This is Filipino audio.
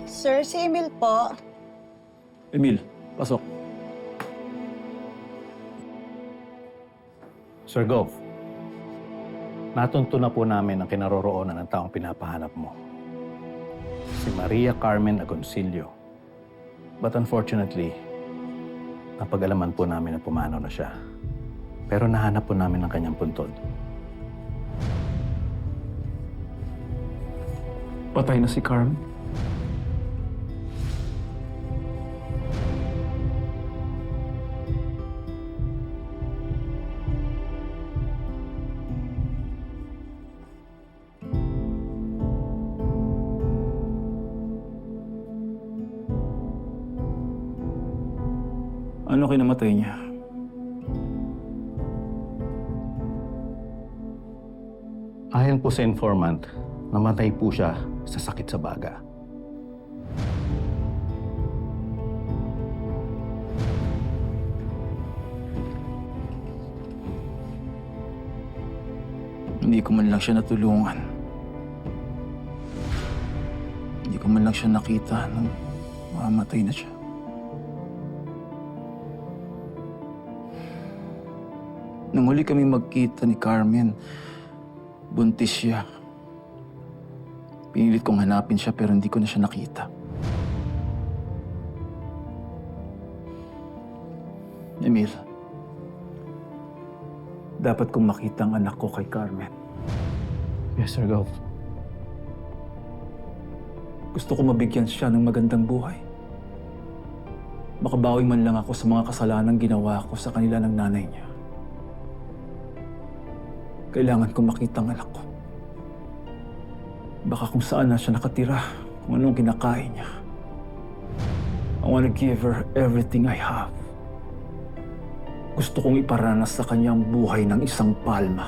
Sir, si Emil po. Emil, pasok. Sir Gov, natunto na po namin ang kinaroroonan ng taong pinapahanap mo. Si Maria Carmen Agoncillo. But unfortunately, napag-alaman po namin na pumanaw na siya. Pero nahanap po namin ang kanyang puntod. Patay na si Carmen. Ano kinamatay niya? Ayon po sa informant, namatay po siya sa sakit sa baga. Hindi ko man lang siya natulungan. Hindi ko man lang siya nakita nung mamamatay na siya. Nang huli kami magkita ni Carmen, buntis siya. Pinilit kong hanapin siya pero hindi ko na siya nakita. Emil, dapat kong makita ang anak ko kay Carmen. Yes, Sir Gov. Gusto ko mabigyan siya ng magandang buhay. Makabawi man lang ako sa mga kasalanang ginawa ko sa kanila ng nanay niya. Kailangan ko makita ang anak ko. Baka kung saan na siya nakatira, kung anong kinakain niya. I want to give her everything I have. Gusto kong iparanas sa kanya ang buhay ng isang palma.